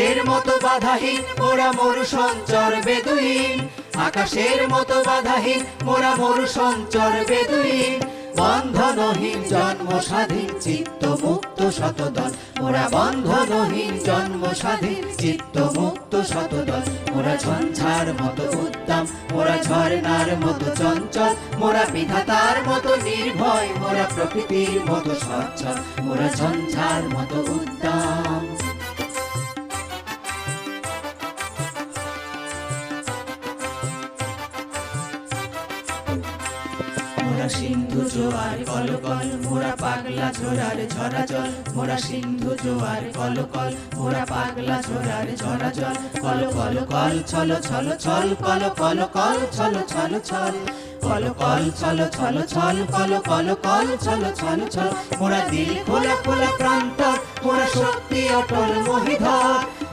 আকাশের মতো বাধাহীন মোরা মরু সঞ্চর বেদুইন, আকাশের মতো বাধাহীন মোরা মরু সঞ্চর বেদুইন। বন্ধনহীন জন্ম স্বাধীন চিত্ত মুক্ত শতদল, মোরা বন্ধনহীন জন্ম স্বাধীন চিত্ত মুক্ত শতদল। মোরা ঝঞ্ঝার মতো উদ্দাম, মোরা ঝর্ণার মতো চঞ্চল, মোরা বিধাতার মতো নির্ভয়, মোরা প্রকৃতির মতো সচ্ছল, মোরা ঝঞ্ঝার মতো উদ্দাম। মোরা সিন্ধু জোয়ার কলকল, মোরা পাগলা ঝোড়ার ঝরা জল, মোরা সিন্ধু জোয়ার কলকল, মোরা পাগলা ঝোড়ার ঝরা জল। কল কল কল ছল ছল ছল, কল কল কল ছল ছল ছল, কল কল ছল ছল ছল, কল কল কল ছল ছল ছল। মোরা দিল খোলা খোলা প্রান্তর, মোরা শক্তি অটল মহিধর,